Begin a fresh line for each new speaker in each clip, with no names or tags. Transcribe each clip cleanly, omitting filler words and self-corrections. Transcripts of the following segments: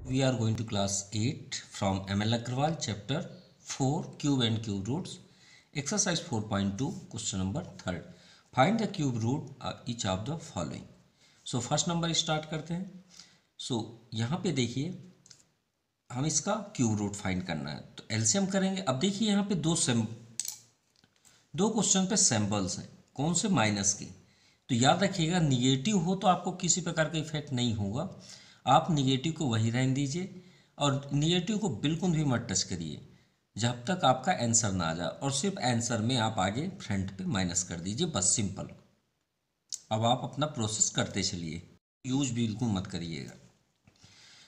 We are going to class 8 from ML Agrawal chapter 4 cube and cube roots exercise 4.2 question number 3rd find the cube root each of the following. So first number start करते हैं. सो यहाँ पे देखिए हम इसका cube root find करना है तो एलसीएम करेंगे. अब देखिए यहाँ पे दो क्वेश्चन पे सैम्पल्स हैं. कौन से? माइनस के. तो याद रखिएगा निगेटिव हो तो आपको किसी प्रकार का इफेक्ट नहीं होगा. आप निगेटिव को वही रहने दीजिए और निगेटिव को बिल्कुल भी मत टच करिए जब तक आपका आंसर ना आ जाए, और सिर्फ आंसर में आप आगे फ्रंट पे माइनस कर दीजिए, बस सिंपल. अब आप अपना प्रोसेस करते चलिए, यूज बिल्कुल मत करिएगा.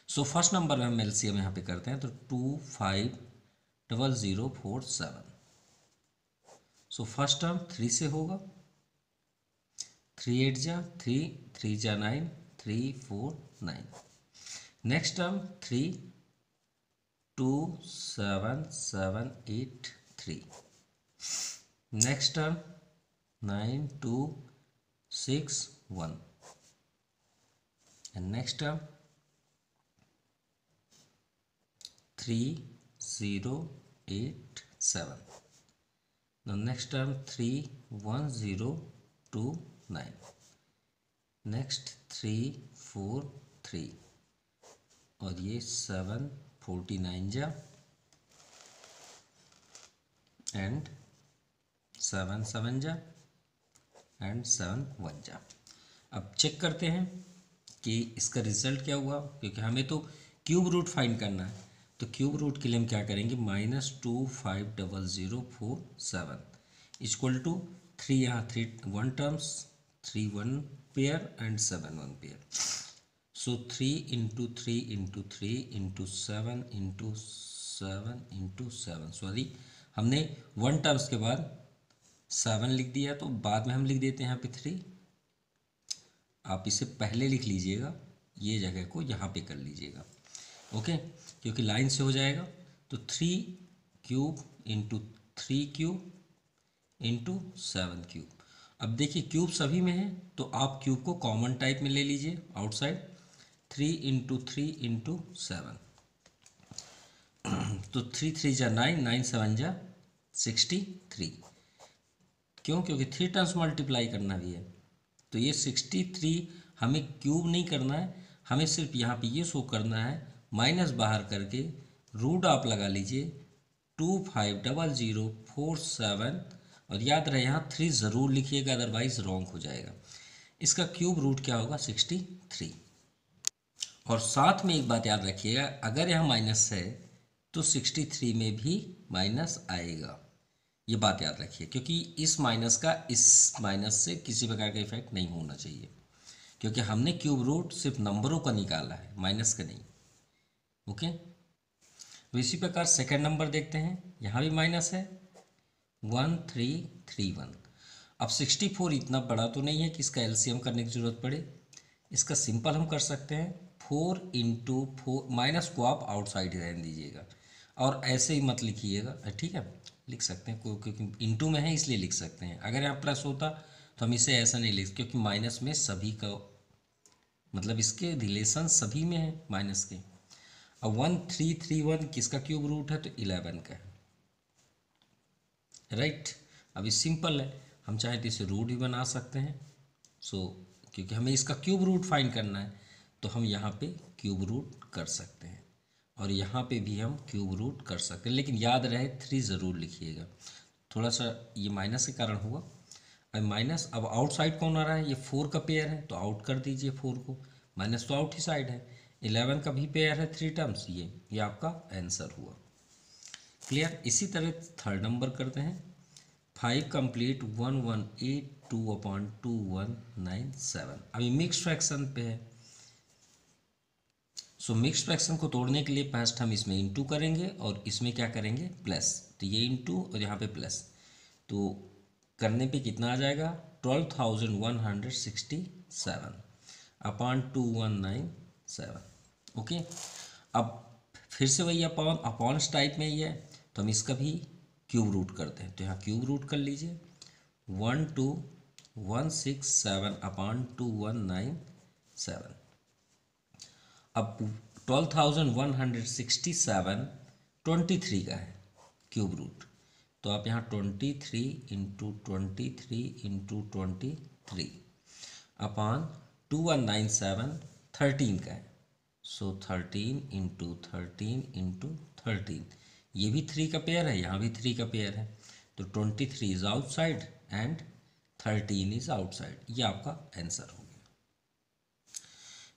सो फर्स्ट नंबर में हम एलसीएम यहाँ पे करते हैं तो 250047. सो फर्स्ट टर्म 3 से होगा. 3 8 जा 3, 3 जा 9, 3 4 9. Next term 3 2 7 7 8 3. Next term 9 2 6 1. And next term 3 0 8 7. Now next term 3 1 0 2 9. Next 3 4 3 और ये 7 49 जा एंड 7 7 जा एंड 7 1 जा. अब चेक करते हैं कि इसका रिजल्ट क्या हुआ, क्योंकि हमें तो क्यूब रूट फाइंड करना है. तो क्यूब रूट के लिए हम क्या करेंगे, -25004 इक्वल टू 3, यहाँ 3 1 terms, 3 1 pair and 7 1 pair. So 3 into 3 into 3 into 7 into 7 into 7. Sorry, हमने 1 टर्म्स के बाद 7 लिख दिया, तो बाद में हम लिख देते हैं यहाँ पे 3. आप इसे पहले लिख लीजिएगा, ये जगह को यहाँ पे कर लीजिएगा. ओके, क्योंकि लाइन से हो जाएगा. तो 3 cube into 3 cube into 7 cube. अब देखिए क्यूब सभी में है तो आप क्यूब को कॉमन टाइप में ले लीजिए आउटसाइड. 3 into 3 into 7. तो 3 3 जा 9, 9 7 जा 63. क्यों? क्योंकि 3 टर्म्स मल्टीप्लाई करना भी है. तो ये 63 हमें क्यूब नहीं करना है, हमें सिर्फ यहाँ पे ये शो करना है. माइनस बाहर करके रूट आप लगा लीजिए 250047. और याद रहे यहाँ 3 ज़रूर लिखिएगा, अदरवाइज रॉन्ग हो जाएगा. इसका क्यूब रूट क्या होगा, 63. और साथ में एक बात याद रखिएगा, अगर यहाँ माइनस है तो 63 में भी माइनस आएगा. ये बात याद रखिए, क्योंकि इस माइनस का इस माइनस से किसी प्रकार का इफेक्ट नहीं होना चाहिए, क्योंकि हमने क्यूब रूट सिर्फ नंबरों का निकाला है, माइनस का नहीं. ओके. तो इसी प्रकार सेकेंड नंबर देखते हैं, यहाँ भी माइनस है 1331. अब 64 इतना बड़ा तो नहीं है कि इसका एलसीएम करने की जरूरत पड़े. इसका सिंपल हम कर सकते हैं 4 इंटू 4. माइनस को आप आउटसाइड रहने दीजिएगा और ऐसे ही मत लिखिएगा, ठीक है. लिख सकते हैं क्योंकि इंटू में है इसलिए लिख सकते हैं. अगर यहाँ प्लस होता तो हम इसे ऐसा नहीं लिख, क्योंकि माइनस में सभी का मतलब इसके रिलेशन सभी में है माइनस के. अब 1331 किसका क्यूब रूट है, तो 11 का है, राइट. अब ये सिंपल है, हम चाहे तो इसे रूट भी बना सकते हैं. सो क्योंकि हमें इसका क्यूब रूट फाइंड करना है तो हम यहाँ पे क्यूब रूट कर सकते हैं और यहाँ पे भी हम क्यूब रूट कर सकते हैं. लेकिन याद रहे 3 ज़रूर लिखिएगा. थोड़ा सा ये माइनस के कारण हुआ. अब माइनस, अब आउटसाइड कौन आ रहा है, ये 4 का पेयर है तो आउट कर दीजिए 4 को. माइनस तो आउट ही साइड है. 11 का भी पेयर है 3 टर्म्स. ये आपका आंसर हुआ. क्लियर. इसी तरह थर्ड नंबर करते हैं. 5 कंप्लीट 1182/2197. अभी मिक्स फ्रैक्शन पे है. सो मिक्स फ्रैक्शन को तोड़ने के लिए फर्स्ट हम इसमें इंटू करेंगे और इसमें क्या करेंगे, प्लस. तो ये इंटू और यहाँ पे प्लस, तो करने पे कितना आ जाएगा, 12,167/2197. ओके. अब फिर से वही अपॉन टाइप में ही है तो हम इसका भी क्यूब रूट करते हैं. तो यहाँ क्यूब रूट कर लीजिए 12167/2197. अब 12,167 23 का है क्यूब रूट। तो आप यहाँ 23 इंटू 23 अपॉन 2197 13 का है। सो 13 इंटू 13 ये भी 3 का पेयर है, यहाँ भी 3 का पेयर है। तो 23 is outside and 13 is outside. ये आपका आंसर हो गया।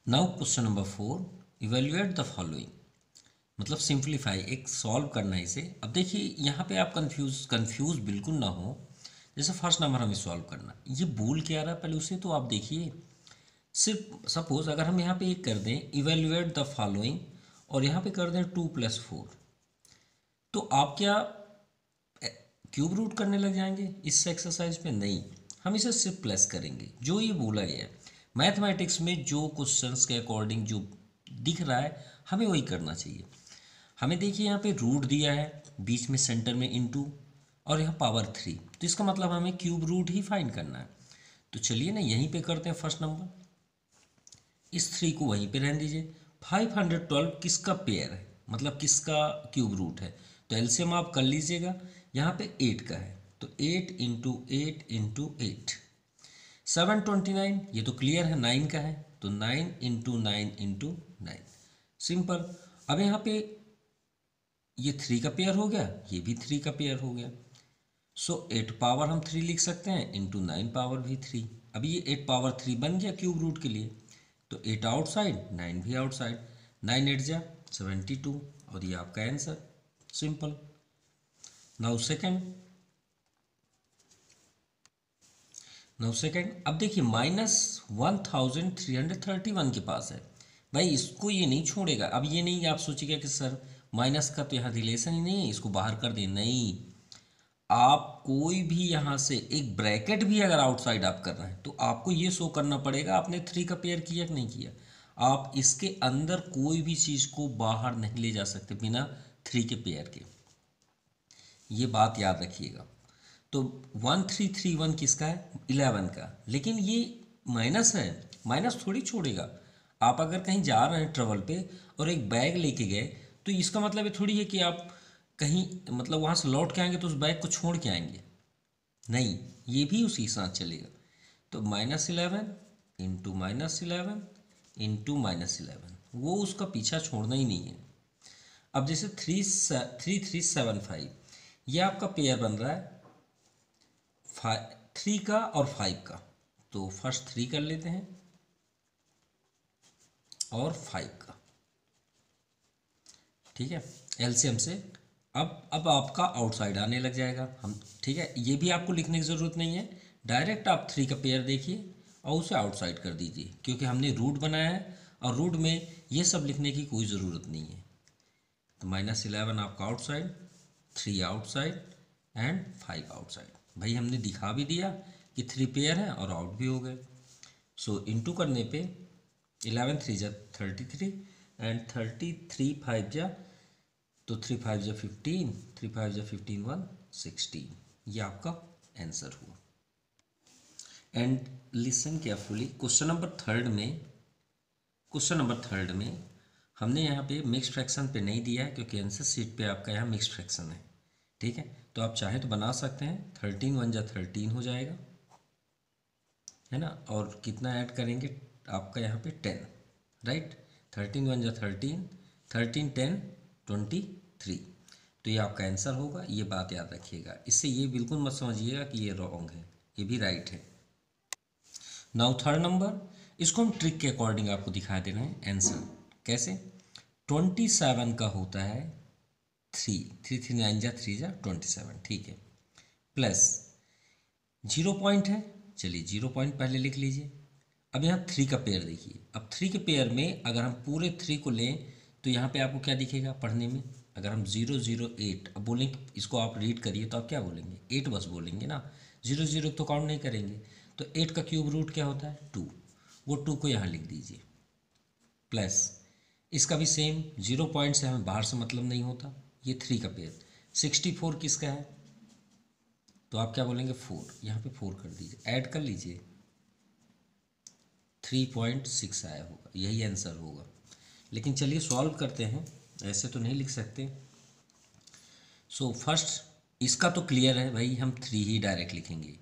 Now question number 4, evaluate the following, मतलब सिंप्लीफाई, एक सॉल्व करना है इसे। अब देखिए यहाँ पे आप कंफ्यूज बिल्कुल ना हो। जैसे फर्स्ट नंबर हमें सॉल्व करना, ये बोल क्या रहा है पहले उसे तो आप देखिए। सिर्फ सपोज अगर हम यहाँ पे एक कर दें इवेल्युएट द फॉलोइंग और यहाँ पे कर दें 2 + 4, तो आप क्या क्यूब रूट करने लग जाएंगे इस एक्सरसाइज पे? नहीं, हम इसे सिर्फ प्लस करेंगे। जो ये बोला गया है मैथमेटिक्स में, जो क्वेश्चंस के अकॉर्डिंग जो दिख रहा है हमें वही करना चाहिए। हमें देखिए यहाँ पे रूट दिया है, बीच में सेंटर में इनटू, और यहाँ पावर 3, तो इसका मतलब हमें क्यूब रूट ही फाइंड करना है। तो चलिए ना यहीं पे करते हैं फर्स्ट नंबर, इस 3 को वहीं पे रहने दीजिए। 512 किसका पेयर है, मतलब किसका क्यूब रूट है? तो एलसीएम आप कर लीजिएगा। यहाँ पे 8 का है, तो 8 इंटू 8 इंटू 8 729, ये तो क्लियर है 9 का है, तो 9 इंटू 9 इंटू 9, सिंपल। अब यहाँ पे ये 3 का पेयर हो गया, ये भी 3 का पेयर हो गया। सो 8 पावर हम 3 लिख सकते हैं इंटू 9 पावर भी 3। अब ये 8 पावर 3 बन गया क्यूब रूट के लिए, तो 8 आउटसाइड 9 भी आउटसाइड, 9 8 जा 72, और ये आपका आंसर, सिंपल। नाउ सेकेंड, अब देखिए -1331 के पास है भाई, इसको ये नहीं छोड़ेगा। अब ये नहीं आप सोचिएगा कि सर माइनस का तो यहाँ रिलेशन ही नहीं है, इसको बाहर कर दें, नहीं। आप कोई भी यहाँ से एक ब्रैकेट भी अगर आउटसाइड आप कर रहे हैं तो आपको ये शो करना पड़ेगा आपने 3 का पेयर किया कि नहीं किया। आप इसके अंदर कोई भी चीज़ को बाहर नहीं ले जा सकते बिना 3 के पेयर के, ये बात याद रखिएगा। तो 1331 किसका है? 11 का, लेकिन ये माइनस है, माइनस थोड़ी छोड़ेगा। आप अगर कहीं जा रहे हैं ट्रेवल पे और एक बैग लेके गए, तो इसका मतलब ये थोड़ी है कि आप कहीं मतलब वहाँ से लौट के आएंगे तो उस बैग को छोड़ के आएंगे, नहीं, ये भी उसी के साथ चलेगा। तो -11 इंटू -11 इंटू -11, वो उसका पीछा छोड़ना ही नहीं है। अब जैसे 3375, ये आपका पेयर बन रहा है 3 का और 5 का, तो फर्स्ट 3 कर लेते हैं और 5 का, ठीक है, एलसीएम से। अब आपका आउटसाइड आने लग जाएगा हम, ठीक है। ये भी आपको लिखने की ज़रूरत नहीं है, डायरेक्ट आप 3 का पेयर देखिए और उसे आउटसाइड कर दीजिए, क्योंकि हमने रूट बनाया है और रूट में ये सब लिखने की कोई ज़रूरत नहीं है। तो -11 आपका आउटसाइड, 3 आउटसाइड एंड 5 आउटसाइड। भाई हमने दिखा भी दिया कि 3 पेयर है और आउट भी हो गए। सो इनटू करने पे 11 3 जा 33 एंड 33 5 जा, तो 3 5 जा 15, 3 5 जा 15 1 16, ये आपका आंसर हुआ। And listen carefully, question number third में हमने यहाँ पे मिक्स फ्रैक्शन पे नहीं दिया है, क्योंकि आंसर शीट पे आपका यहाँ मिक्स फ्रैक्शन है, ठीक है। तो आप चाहे तो बना सकते हैं, 13 1 जा 13 हो जाएगा, है ना। और कितना ऐड करेंगे आपका यहाँ पे 10, राइट। 13 1 जा 13, 13 10 23, तो ये आपका आंसर होगा। ये बात याद रखिएगा, इससे ये बिल्कुल मत समझिएगा कि ये रॉन्ग है, ये भी राइट है। नाउ थर्ड नंबर, इसको हम ट्रिक के अकॉर्डिंग आपको दिखा दे रहे हैं आंसर कैसे। 27 का होता है 3 3 3 9 जा 3 जा 27, ठीक है, प्लस 0 पॉइंट है, चलिए 0 पॉइंट पहले लिख लीजिए। अब यहाँ 3 का पेयर देखिए, अब 3 के पेयर में अगर हम पूरे 3 को लें तो यहाँ पे आपको क्या दिखेगा पढ़ने में, अगर हम 008, अब बोलेंगे इसको आप रीड करिए तो आप क्या बोलेंगे? 8 बस बोलेंगे ना, 0 तो काउंट नहीं करेंगे। तो 8 का क्यूब रूट क्या होता है? 2, वो 2 को यहाँ लिख दीजिए, प्लस इसका भी सेम, 0 पॉइंट से हमें बाहर से मतलब नहीं होता, ये 3 का पेयर। 64 किसका है? तो आप क्या बोलेंगे? 4, यहाँ पे 4 कर दीजिए, ऐड कर लीजिए, 3.6 आया होगा, यही आंसर होगा। लेकिन चलिए सॉल्व करते हैं, ऐसे तो नहीं लिख सकते। सो फर्स्ट इसका तो क्लियर है भाई, हम 3 ही डायरेक्ट लिखेंगे,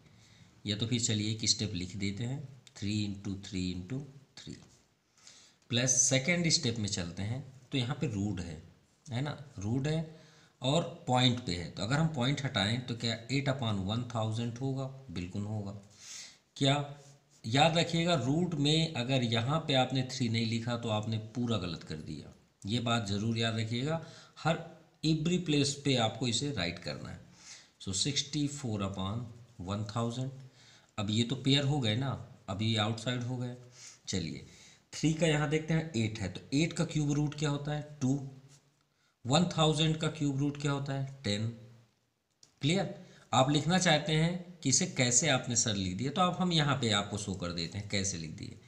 या तो फिर चलिए एक स्टेप लिख देते हैं, 3 इंटू 3 प्लस सेकेंड स्टेप में चलते हैं। तो यहाँ पे रूट है ना, रूट है और पॉइंट पे है, तो अगर हम पॉइंट हटाएं तो क्या 8/1000 होगा? बिल्कुल होगा। क्या याद रखिएगा, रूट में अगर यहाँ पे आपने 3 नहीं लिखा तो आपने पूरा गलत कर दिया, ये बात ज़रूर याद रखिएगा, हर एवरी प्लेस पे आपको इसे राइट करना है। सो 64/1000। अब ये तो पेयर हो गए ना, अभी आउटसाइड हो गए। चलिए 3 का यहाँ देखते हैं 8 है, तो 8 का क्यूब रूट क्या होता है? 2। 1000 का क्यूब रूट क्या होता है? 10। क्लियर? आप लिखना चाहते हैं कि इसे कैसे आपने सर लिख दिया, तो आप हम यहाँ पे आपको शो कर देते हैं कैसे लिख दिए।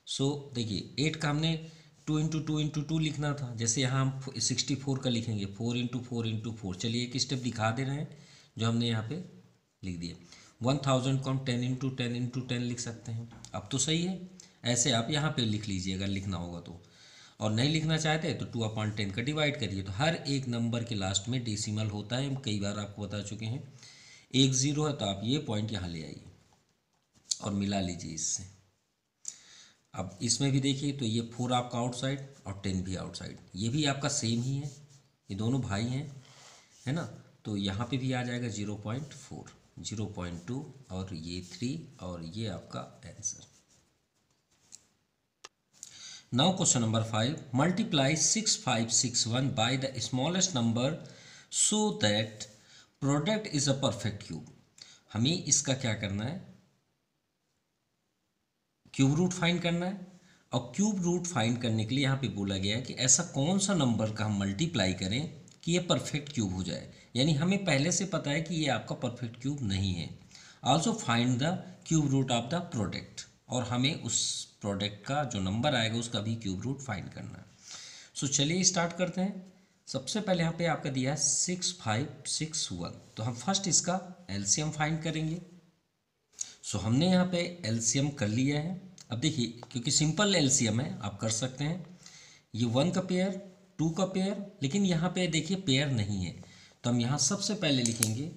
सो देखिए 8 का हमने 2 लिखना था, जैसे यहाँ हम 64 का लिखेंगे 4 चलिए एक स्टेप दिखा दे रहे हैं जो हमने यहाँ पे लिख दिया। 1000 को हम 10 लिख सकते हैं। अब तो सही है, ऐसे आप यहाँ पे लिख लीजिए अगर लिखना होगा तो, और नहीं लिखना चाहते तो 2/10 का डिवाइड करिए। तो हर एक नंबर के लास्ट में डेसिमल होता है, हम कई बार आपको बता चुके हैं। 1 0 है तो आप ये पॉइंट यहाँ ले आइए और मिला लीजिए इससे। अब इसमें भी देखिए तो ये 4 आपका आउटसाइड और 10 भी आउटसाइड, ये भी आपका सेम ही है, ये दोनों भाई हैं, है ना। तो यहाँ पे भी आ जाएगा 0.4, 0.2 और ये 3 और ये आपका answer. Now question number 5, multiply 6561 bye the smallest number so that product is a perfect cube. हमें इसका क्या करना है? क्यूब रूट फाइंड करना है। और क्यूब रूट फाइंड करने के लिए यहाँ पे बोला गया है कि ऐसा कौन सा नंबर का हम मल्टीप्लाई करें कि ये परफेक्ट क्यूब हो जाए, यानी हमें पहले से पता है कि ये आपका परफेक्ट क्यूब नहीं है। Also find the cube root of the product, और हमें उस प्रोडक्ट का जो नंबर आएगा उसका भी क्यूब रूट फाइंड करना है। सो चलिए स्टार्ट करते हैं। सबसे पहले यहाँ पे आपका दिया है 6561, तो हम फर्स्ट इसका एलसीएम फाइंड करेंगे। सो हमने यहाँ पे एलसीएम कर लिया है। अब देखिए क्योंकि सिंपल एलसीएम है आप कर सकते हैं, ये 1 का पेयर 2 का पेयर, लेकिन यहाँ पे देखिए पेयर नहीं है, तो हम यहाँ सबसे पहले लिखेंगे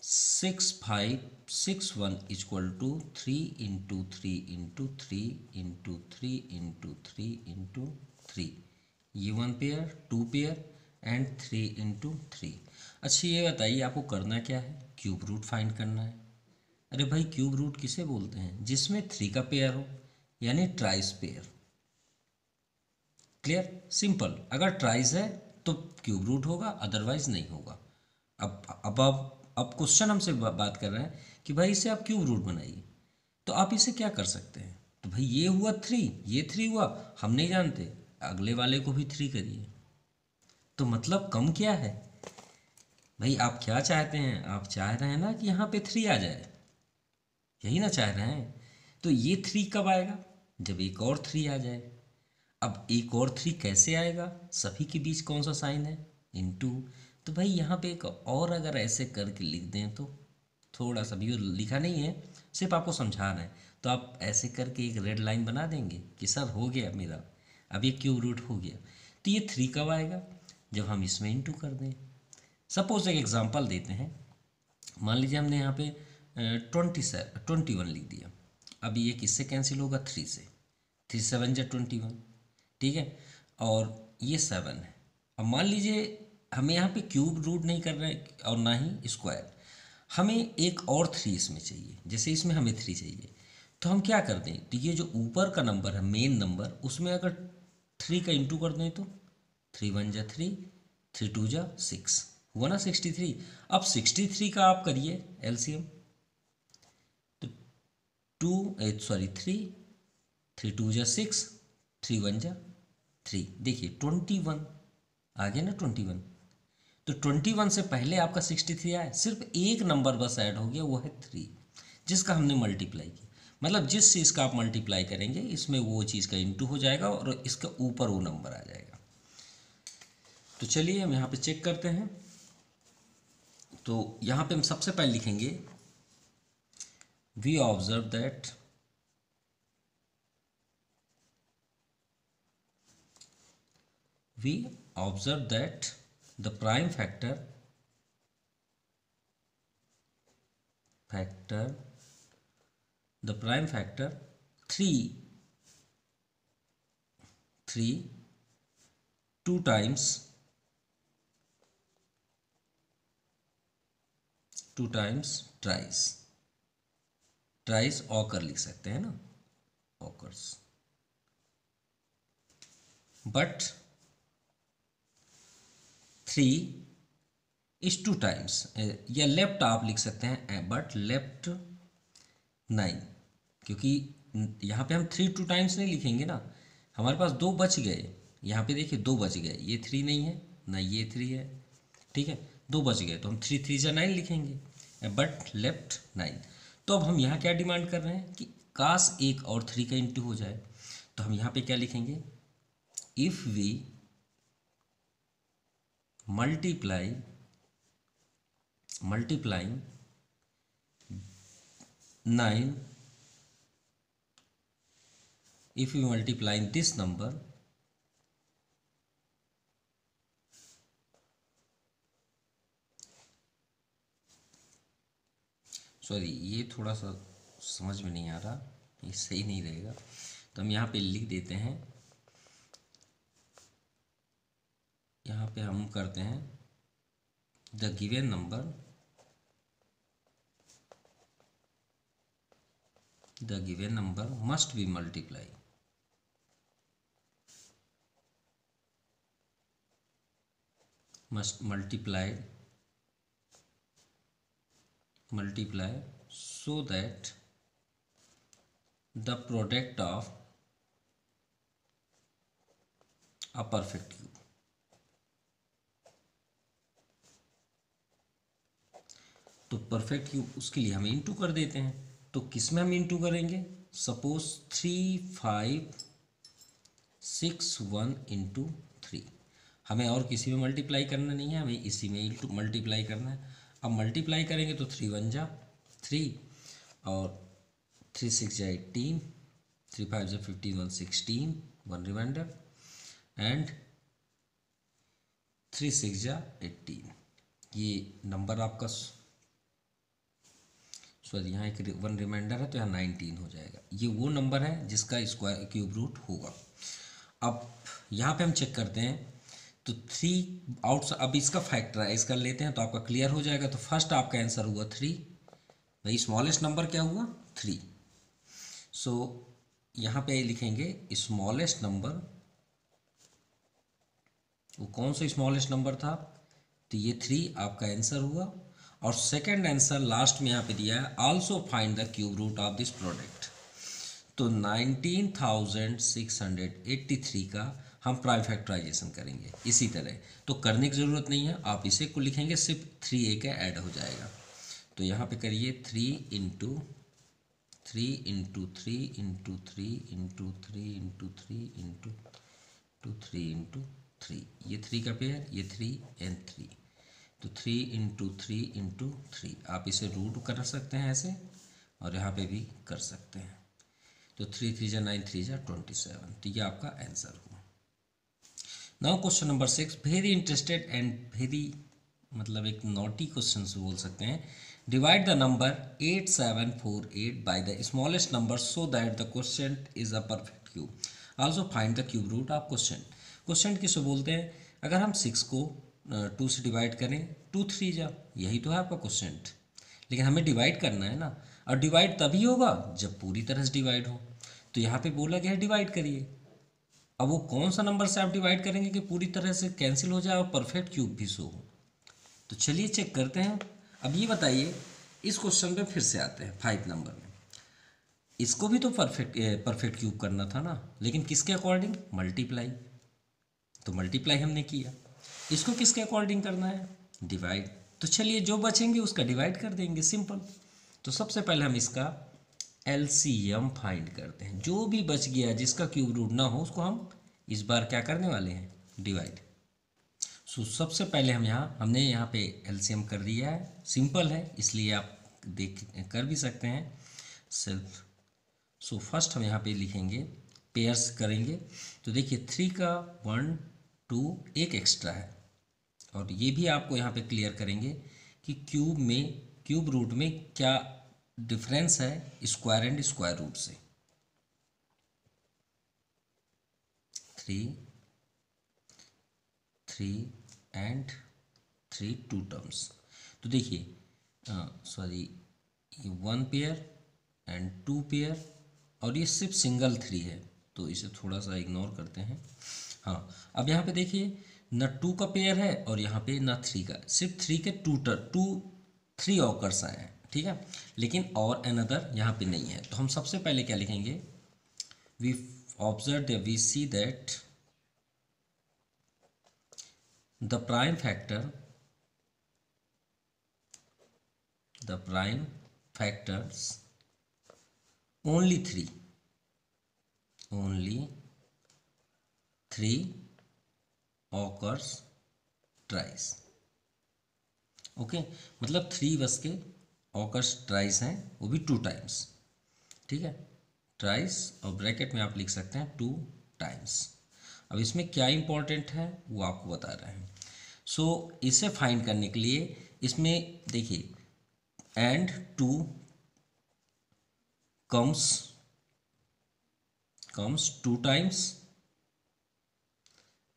6561 equal to 3 into 3 into 3 into 3 into 3 into 3, ये 1 पेयर 2 पेयर एंड 3 इंटू 3। अच्छा ये बताइए आपको करना क्या है? क्यूब रूट फाइंड करना है। अरे भाई क्यूब रूट किसे बोलते हैं? जिसमें 3 का पेयर हो, यानी ट्राइस पेयर। क्लियर? सिंपल। अगर ट्राइस है तो क्यूब रूट होगा, अदरवाइज नहीं होगा। अब क्वेश्चन हमसे बात कर रहे हैं कि भाई इसे आप क्यूब रूट बनाइए, तो आप इसे क्या कर सकते हैं? तो भाई ये हुआ 3, ये 3 हुआ, हम नहीं जानते, अगले वाले को भी 3 करिए। तो मतलब कम क्या है भाई? आप क्या चाहते हैं? आप चाह रहे हैं ना कि यहाँ पे 3 आ जाए, यही ना चाह रहे हैं। तो ये 3 कब आएगा? जब एक और 3 आ जाए। अब एक और 3 कैसे आएगा? सभी के बीच कौन सा साइन है? इनटू। तो भाई यहाँ पे एक और अगर ऐसे करके लिख दें तो थोड़ा सा भी, लिखा नहीं है सिर्फ आपको समझा रहे हैं, तो आप ऐसे करके एक रेड लाइन बना देंगे कि सर हो गया मेरा, अब ये क्यूब रूट हो गया। तो ये 3 कब आएगा? जब हम इसमें इनटू कर दें। सपोज एक एग्जांपल देते हैं, मान लीजिए हमने यहाँ पे 21 लिख दिया। अब ये किससे कैंसिल होगा? 3 से। 3 7 जा 21, ठीक है, और ये 7 है। अब मान लीजिए हमें यहाँ पे क्यूब रूट नहीं कर रहे और ना ही स्क्वायर, हमें एक और 3 इसमें चाहिए, जैसे इसमें हमें 3 चाहिए, तो हम क्या कर दें? तो ये जो ऊपर का नंबर है मेन नंबर, उसमें अगर 3 का इंटू कर दें तो 3 1 जा 3, 3 2 जा 6, हुआ ना 63। अब 63 का आप करिए एलसीएम, तो 3 2 जा 6, 3 1 जा 3, देखिए 21 आ गया ना 21। तो 21 से पहले आपका 63 आया, सिर्फ एक नंबर बस ऐड हो गया, वो है 3, जिसका हमने मल्टीप्लाई किया। मतलब जिस चीज़ का आप मल्टीप्लाई करेंगे इसमें वो चीज़ का इंटू हो जाएगा और इसका ऊपर वो नंबर आ जाएगा। तो चलिए हम यहाँ पे चेक करते हैं। तो यहाँ पे हम सबसे पहले लिखेंगे we observe that we observe that the prime factor the prime factor 3 2 times tries occur लिख सकते हैं ना, occurs, but 3 is 2 times, या लेफ्ट आप लिख सकते हैं, बट लेफ्ट 9, क्योंकि यहाँ पे हम 3 2 टाइम्स नहीं लिखेंगे ना, हमारे पास 2 बच गए, यहाँ पे देखिए 2 बच गए, ये 3 नहीं है ना, ये 3 है, ठीक है, 2 बच गए तो हम 3 3 जा 9 लिखेंगे, बट लेफ्ट 9। तो अब हम यहाँ क्या डिमांड कर रहे हैं कि काश 1 और 3 का इंटू हो जाए, तो हम यहाँ पे क्या लिखेंगे, if we multiplying nine, if we multiplying this number sorry, ये थोड़ा सा समझ में नहीं आ रहा, ये सही नहीं रहेगा, तो हम यहाँ पे लिख देते हैं, यहाँ पे हम करते हैं the given number must be multiply so that the product of a perfect cube। तो परफेक्ट क्यूब उसके लिए हम इंटू कर देते हैं, तो किस में हम इंटू करेंगे, सपोज 3 5 6 1 इंटू 3, हमें और किसी में मल्टीप्लाई करना नहीं है, हमें इसी में इंटू मल्टीप्लाई करना है। अब मल्टीप्लाई करेंगे तो 3 1 जा 3 और 3 6 जा 18, 3 5 जा 15 1 16 1 रिमाइंडर एंड 3 6 जा 18, ये नंबर आपका, सॉरी यहाँ एक 1 रिमाइंडर है तो यहाँ 19 हो जाएगा, ये वो नंबर है जिसका स्क्वायर क्यूब रूट होगा। अब यहाँ पे हम चेक करते हैं, तो 3 आउट, अब इसका फैक्टराइज कर लेते हैं तो आपका क्लियर हो जाएगा। तो फर्स्ट आपका आंसर हुआ 3, भाई स्मॉलेस्ट नंबर क्या हुआ 3, सो यहाँ पे लिखेंगे स्मॉलेस्ट नंबर, वो कौन सा स्मॉलेस्ट नंबर था, तो ये 3 आपका आंसर हुआ। और सेकंड आंसर लास्ट में यहाँ पे दिया है, also find the cube root of this product, तो 19,683 का हम प्राइम फैक्टराइजेशन करेंगे इसी तरह, तो करने की ज़रूरत नहीं है, आप इसे को लिखेंगे सिर्फ 3a का ऐड हो जाएगा। तो यहाँ पे करिए 3 into 3 into 3 into 3 into 3 into 3 into 3 into 3, ये 3 का पेयर, ये 3 एंड 3, तो 3 इंटू 3 इंटू 3, आप इसे रूट कर सकते हैं ऐसे, और यहाँ पे भी कर सकते हैं, तो 3 3 जा 9 3 जा 27, तो ये आपका आंसर हुआ। Now question number 6, very interested and very मतलब एक नॉटी क्वेश्चन से बोल सकते हैं, divide the number 8748 by the smallest number so that the question is a perfect cube, also find the cube root of question. Question किसे बोलते हैं, अगर हम 6 को 2 से डिवाइड करें, 2 3 जा, यही तो है आपका क्वेश्चन, लेकिन हमें डिवाइड करना है ना, और डिवाइड तभी होगा जब पूरी तरह से डिवाइड हो, तो यहाँ पे बोला गया है डिवाइड करिए। अब वो कौन सा नंबर से आप डिवाइड करेंगे कि पूरी तरह से कैंसिल हो जाए और परफेक्ट क्यूब भी शो हो, तो चलिए चेक करते हैं। अब ये बताइए, इस क्वेश्चन पे फिर से आते हैं 5 नंबर में, इसको भी तो परफेक्ट क्यूब करना था ना, लेकिन किसके अकॉर्डिंग, मल्टीप्लाई, तो मल्टीप्लाई हमने किया, इसको किसके अकॉर्डिंग करना है, डिवाइड, तो चलिए जो बचेंगे उसका डिवाइड कर देंगे, सिंपल। तो सबसे पहले हम इसका एलसीएम फाइंड करते हैं, जो भी बच गया जिसका क्यूब रूट ना हो उसको हम इस बार क्या करने वाले हैं, डिवाइड। सो सबसे पहले हमने यहाँ पे एलसीएम कर दिया है, सिंपल है इसलिए आप देख कर भी सकते हैं सेल्फ। सो फर्स्ट हम यहाँ पे लिखेंगे पेयर्स करेंगे, तो देखिए 3 का 1 2 एक एक्स्ट्रा है। और ये भी आपको यहाँ पे क्लियर करेंगे कि क्यूब रूट में क्या डिफरेंस है स्क्वायर एंड स्क्वायर रूट से। 3 एंड 3 2 टर्म्स। तो देखिए सॉरी, ये 1 पेयर एंड 2 पेयर, और ये सिर्फ सिंगल 3 है, तो इसे थोड़ा सा इग्नोर करते हैं। हाँ, अब यहाँ पे देखिए न 2 का पेयर है और यहाँ पे न 3 का, सिर्फ 3 के 3 ऑकर्स आए हैं, ठीक है, लेकिन और अनदर यहाँ पे नहीं है। तो हम सबसे पहले क्या लिखेंगे, we observe we see that the prime factors only 3 occurs twice। Okay, मतलब 3 बस के occurs twice हैं, वो भी 2 टाइम्स, ठीक है, ट्राइस, और ब्रैकेट में आप लिख सकते हैं 2 टाइम्स। अब इसमें क्या इंपॉर्टेंट है वो आपको बता रहे हैं। सो इसे फाइंड करने के लिए इसमें देखिए and 2 comes 2 times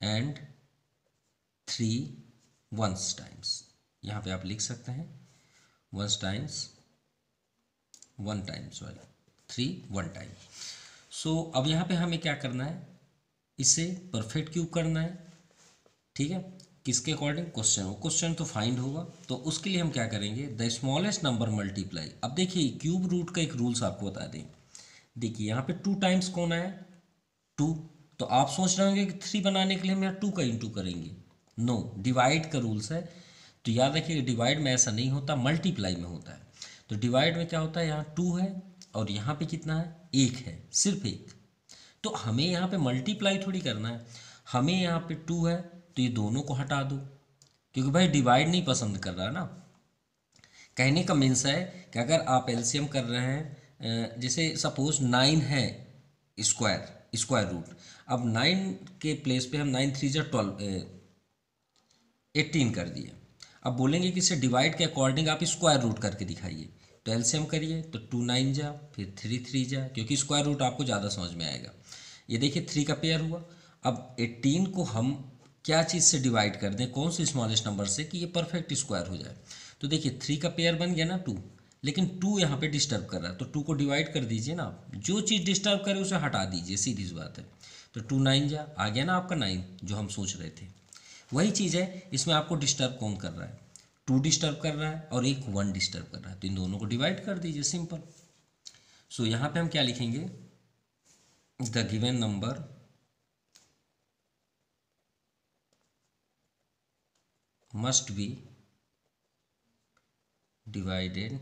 and 3 once times। यहाँ पे आप लिख सकते हैं 1 टाइम्स 3 1 टाइम। सो अब यहाँ पे हमें क्या करना है, इसे परफेक्ट क्यूब करना है, ठीक है, किसके अकॉर्डिंग, क्वेश्चन तो फाइंड होगा। तो उसके लिए हम क्या करेंगे, द स्मॉलेस्ट नंबर मल्टीप्लाई। अब देखिए क्यूब रूट का एक रूल्स आपको बता दें। देखिए यहाँ पे 2 टाइम्स कौन आया, 2, तो आप सोच रहे होंगे कि 3 बनाने के लिए हम यहाँ 2 का इंटू करेंगे। नो, डिवाइड का रूल्स है, तो याद रखिए डिवाइड में ऐसा नहीं होता, मल्टीप्लाई में होता है। तो डिवाइड में क्या होता है, यहाँ 2 है और यहाँ पे कितना है, 1 है, सिर्फ 1। तो हमें यहाँ पे मल्टीप्लाई थोड़ी करना है, हमें यहाँ पे 2 है तो ये दोनों को हटा दो, क्योंकि भाई डिवाइड नहीं पसंद कर रहा ना। कहने का मीन्स है कि अगर आप एलसीएम कर रहे हैं, जैसे सपोज 9 है स्क्वायर रूट, अब 9 के प्लेस पे हम 9 3 जा 18 कर दिए। अब बोलेंगे कि इसे डिवाइड के अकॉर्डिंग आप स्क्वायर रूट करके दिखाइए, तो एलसीएम करिए, तो 2 9 जा, फिर 3 3 जा, क्योंकि स्क्वायर रूट आपको ज़्यादा समझ में आएगा। ये देखिए 3 का पेयर हुआ। अब 18 को हम क्या चीज़ से डिवाइड कर दें, कौन से स्मॉलेस्ट नंबर से, कि ये परफेक्ट स्क्वायर हो जाए। तो देखिए 3 का पेयर बन गया ना 2, लेकिन 2 यहाँ पे डिस्टर्ब कर रहा है, तो 2 को डिवाइड कर दीजिए ना आप, जो चीज़ डिस्टर्ब करे उसे हटा दीजिए, सीधी सी बात है। तो 2 9 जा, आ गया ना आपका 9, जो हम सोच रहे थे। वही चीज़ है, इसमें आपको डिस्टर्ब कौन कर रहा है, 2 डिस्टर्ब कर रहा है और एक 1 डिस्टर्ब कर रहा है, तो इन दोनों को डिवाइड कर दीजिए, सिंपल। सो यहाँ पे हम क्या लिखेंगे, the given number must be divided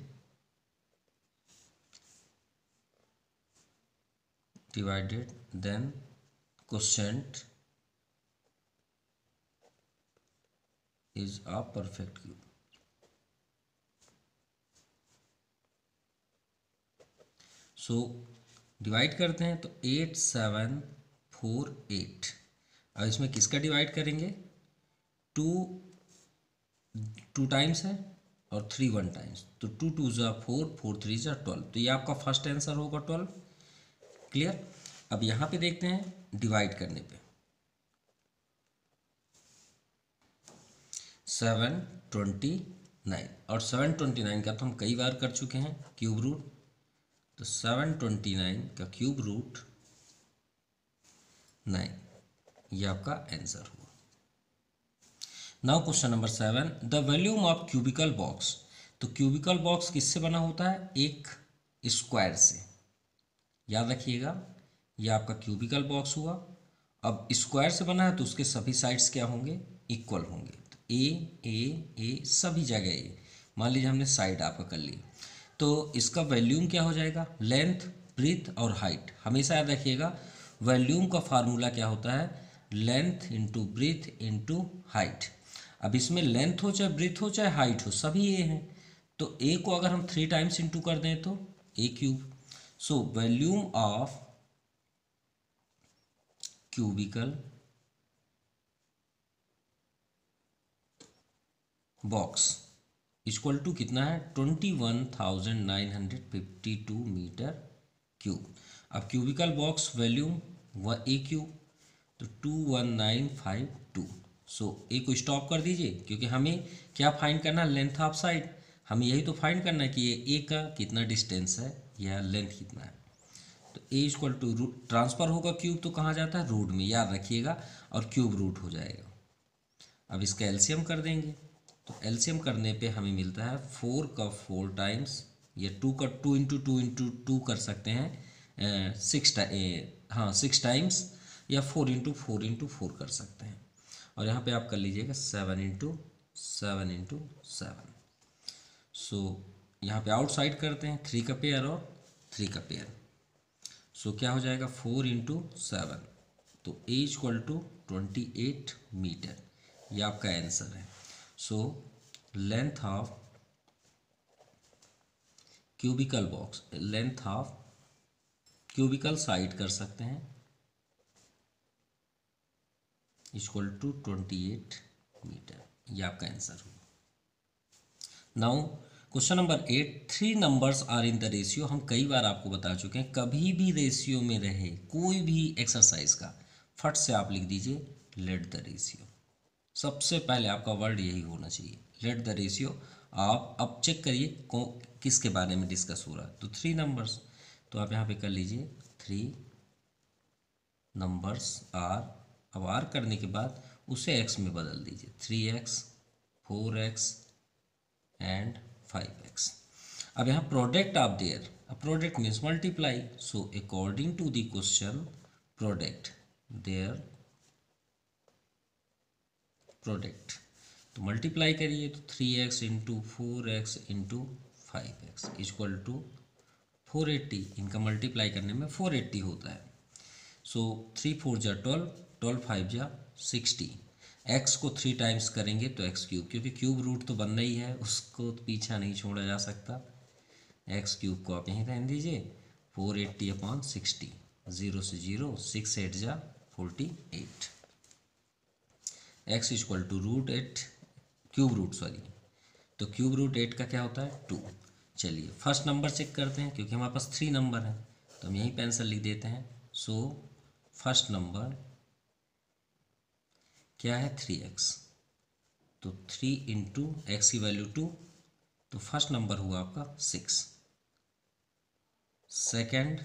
then quotient is a perfect cube। So divide करते हैं तो 8 7 4 8। अब इसमें किसका डिवाइड करेंगे, 2 टाइम्स है और 3 1 टाइम्स, तो 2 2 जा 4 4 3 जा 12, तो ये आपका फर्स्ट आंसर होगा 12। क्लियर। अब यहाँ पे देखते हैं डिवाइड करने पे, 729, और 729 का तो हम कई बार कर चुके हैं क्यूब रूट, तो 729 का क्यूब रूट 9, ये आपका आंसर हुआ। Now question number 7, the volume of cubical box. तो क्यूबिकल बॉक्स किससे बना होता है, एक स्क्वायर से, याद रखिएगा, ये आपका क्यूबिकल बॉक्स हुआ। अब स्क्वायर से बना है तो उसके सभी साइड्स क्या होंगे, इक्वल होंगे, तो ए सभी जगह ए, मान लीजिए हमने साइड आपका कर ली, तो इसका वॉल्यूम क्या हो जाएगा, लेंथ ब्रीथ और हाइट। हमेशा याद रखिएगा वॉल्यूम का फार्मूला क्या होता है, length into breadth into height. अब इसमें लेंथ हो चाहे ब्रीथ हो चाहे हाइट हो, सभी ए हैं, तो ए को अगर हम 3 टाइम्स इंटू कर दें तो a cube. So volume of cubical box equal to कितना है 21,952 मीटर क्यूब। अब क्यूबिकल बॉक्स वॉल्यूम व ए क्यूब तो 21952। सो ए को स्टॉप कर दीजिए क्योंकि हमें क्या फाइंड करना है, लेंथ ऑफ साइड। हमें यही तो फाइंड करना है कि ये ए का कितना डिस्टेंस है या लेंथ कितना है। तो ए इक्वल टू रूट ट्रांसफ़र होगा क्यूब तो कहाँ जाता है रूट में, याद रखिएगा, और क्यूब रूट हो जाएगा। अब इसका एलसीएम कर देंगे तो एलसीएम करने पे हमें मिलता है 4 का 4 टाइम्स, या 2 का 2 इंटू टू कर सकते हैं 6 टाइम्स, या 4 कर सकते हैं। और यहाँ पे आप कर लीजिएगा 7 × 7। सो यहाँ पे आउटसाइड करते हैं 3 का पेयर और 3 का पेयर। सो क्या हो जाएगा 4 × 7, तो ए इक्वल टू 28 मीटर, ये आपका आंसर है। So length of cubical box, length of cubicle side कर सकते हैं इक्वल टू 28 मीटर, ये आपका आंसर होगा। Now question number 8, 3 numbers are in the ratio. हम कई बार आपको बता चुके हैं, कभी भी रेशियो में रहे कोई भी एक्सरसाइज का, फट से आप लिख दीजिए लेट द रेशियो। सबसे पहले आपका वर्ड यही होना चाहिए, लेट द रेशियो। आप अब चेक करिए किसके बारे में डिस्कस हो रहा है। तो 3 नंबर्स, तो आप यहाँ पे कर लीजिए 3 नंबर्स आर। अब आर करने के बाद उसे एक्स में बदल दीजिए, 3x 4x एंड 5x। अब यहाँ product of their, product means multiply. So according to the question product their product, तो मल्टीप्लाई करिए तो 3x into 4x into 5x equal to 480। इनका मल्टीप्लाई करने में 480 होता है। सो 3 4 जा 12, 12 5 जा 60। x को 3 टाइम्स करेंगे तो x क्यूब, क्योंकि क्यूब रूट तो बनना ही है, उसको पीछा नहीं छोड़ा जा सकता। x क्यूब को आप यहीं रहने दीजिए, 480/60, 0 से 0, 6 8 जा 48। x equal to √8 cube root, sorry, तो क्यूब रूट 8 का क्या होता है 2। चलिए फर्स्ट नंबर चेक करते हैं, क्योंकि हमारे पास 3 नंबर हैं तो हम यहीं पे आंसर लिख देते हैं। सो फर्स्ट नंबर क्या है 3x, तो 3 इंटू एक्स की वैल्यू 2, तो फर्स्ट नंबर हुआ आपका 6। Second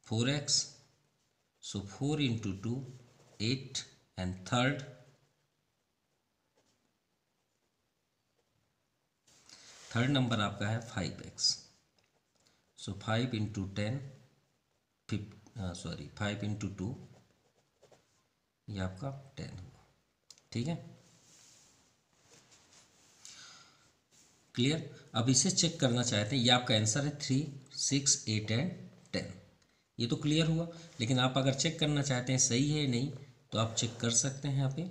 4x, so 4 into 2 8, and third number आपका है 5x। सो 5 इंटू 10, 5 इंटू 2, ये आपका 10 होगा। ठीक है, क्लियर। अब इसे चेक करना चाहते हैं, ये आपका आंसर है 3 6 8 एंड 10। ये तो क्लियर हुआ, लेकिन आप अगर चेक करना चाहते हैं सही है नहीं तो आप चेक कर सकते हैं। यहाँ पे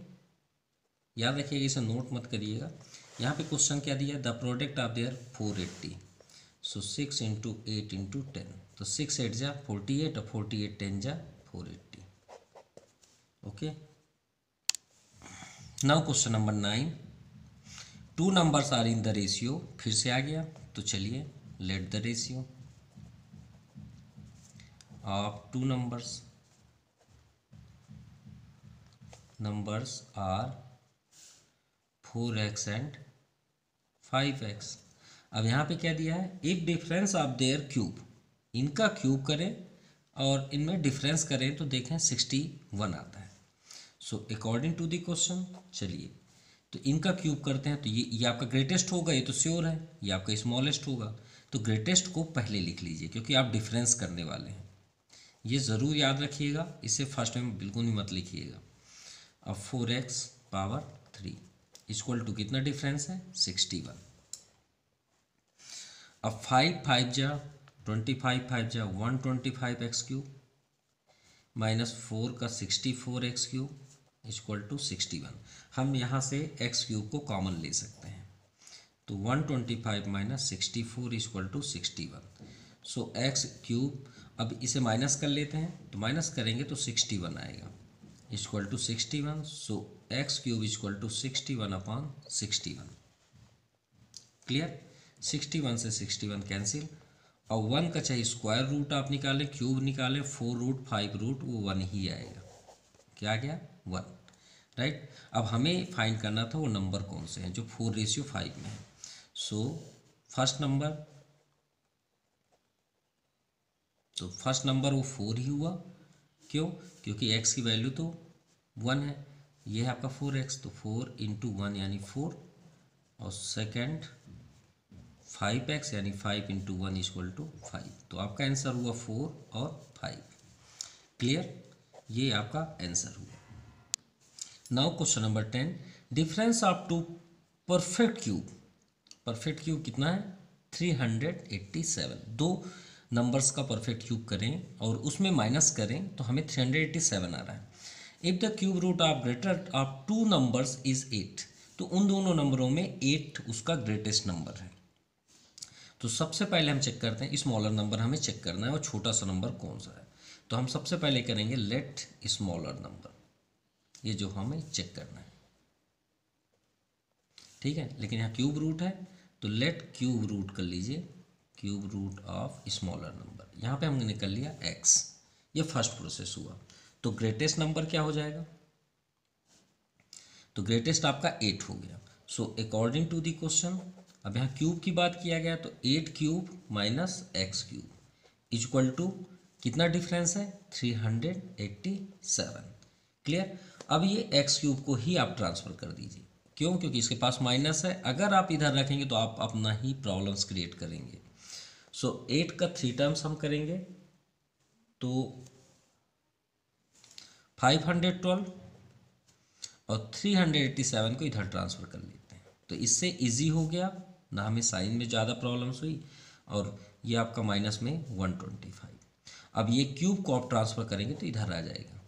याद रखिएगा, इसे नोट मत करिएगा। यहाँ पे क्वेश्चन क्या दिया, the product of there 480। So 6 into 8 into 10, तो 6 8 जा 48 और 48 10 जा 480। Okay, now question number 9, 2 numbers are in the ratio. फिर से आ गया, तो चलिए let the ratio of 2 numbers are 4x and 5x। अब यहाँ पे क्या दिया है, if difference of their cube, इनका क्यूब करें और इनमें डिफरेंस करें तो देखें 61 आता है। So according to the question, चलिए तो इनका क्यूब करते हैं, तो ये आपका ग्रेटेस्ट होगा, ये तो श्योर है, ये आपका स्मॉलेस्ट होगा। तो ग्रेटेस्ट को पहले लिख लीजिए क्योंकि आप डिफरेंस करने वाले हैं, ये ज़रूर याद रखिएगा, इसे फर्स्ट में बिल्कुल नहीं मत लिखिएगा। अब 4x पावर 3 इक्वल टू कितना डिफरेंस है 61। अब 5 5 जा 25, 5 जा 125x क्यूब, माइनस 4 का 64x क्यूब इक्वल टू 61। हम यहाँ से x क्यूब को कॉमन ले सकते हैं, तो 125 minus 64 equal to 61। So x cube, अब इसे माइनस कर लेते हैं, तो माइनस करेंगे तो 61 आएगा equal to 61। So x cube equal to 61/61। Clear. 61 से 61 कैंसिल, और 1 का चाहे स्क्वायर रूट आप निकालें, क्यूब निकालें, 4 रूट 5 रूट, वो 1 ही आएगा। क्या आ गया? 1, राइट। अब हमें फाइंड करना था वो नंबर कौन से हैं जो 4:5 में है। सो फर्स्ट नंबर वो 4 ही हुआ। क्यों? क्योंकि x की वैल्यू तो 1 है, ये है आपका 4x, तो 4 इंटू 1 यानी 4, और सेकेंड 5x यानी 5 इंटू 1 इक्वल टू 5। तो आपका आंसर हुआ 4 और 5। क्लियर, ये आपका आंसर हुआ। Now question number 10, difference of two perfect cube. Perfect cube कितना है? 387। दो नंबर्स का परफेक्ट क्यूब करें और उसमें माइनस करें तो हमें 387 आ रहा है। If the cube root of greater of two numbers is 8, तो उन दोनों नंबरों में 8 उसका ग्रेटेस्ट नंबर है। तो सबसे पहले हम चेक करते हैं, स्मॉलर नंबर हमें चेक करना है और छोटा सा नंबर कौन सा है। तो हम सबसे पहले करेंगे लेट स्मॉलर नंबर, ये जो हमें चेक करना है, ठीक है। लेकिन यहाँ क्यूब रूट है तो लेट क्यूब रूट कर लीजिए, cube root of smaller number. यहाँ पे हमने निकल लिया x, ये फर्स्ट प्रोसेस हुआ। तो ग्रेटेस्ट नंबर क्या हो जाएगा? तो ग्रेटेस्ट आपका 8 हो गया। So according to the question, अब यहाँ क्यूब की बात किया गया तो 8 cube minus x cube equal to कितना डिफरेंस है? 387। क्लियर। अब ये एक्स क्यूब को ही आप ट्रांसफर कर दीजिए। क्यों? क्योंकि इसके पास माइनस है, अगर आप इधर रखेंगे तो आप अपना ही प्रॉब्लम्स क्रिएट करेंगे। सो 8 का 3 टर्म्स हम करेंगे तो 512 और 387 को इधर ट्रांसफ़र कर लेते हैं। तो इससे इजी हो गया ना, हमें साइन में ज़्यादा प्रॉब्लम्स हुई, और ये आपका माइनस में 125। अब ये क्यूब को आप ट्रांसफ़र करेंगे तो इधर आ जाएगा।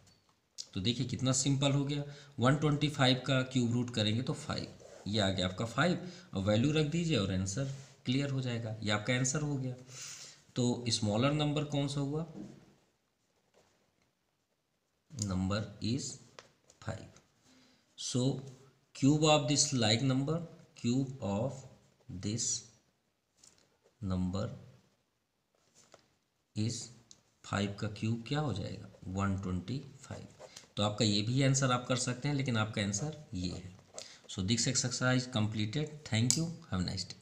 तो देखिए कितना सिंपल हो गया। 125 का क्यूब रूट करेंगे तो 5, ये आ गया आपका 5, और वैल्यू रख दीजिए और आंसर क्लियर हो जाएगा। ये आपका आंसर हो गया। तो स्मॉलर नंबर कौन सा हुआ? Number is 5। So cube of this like number, cube of this number is 5 का क्यूब क्या हो जाएगा? 125। तो आपका ये भी आंसर आप कर सकते हैं, लेकिन आपका आंसर ये है। So this exercise completed. Thank you, have a nice day.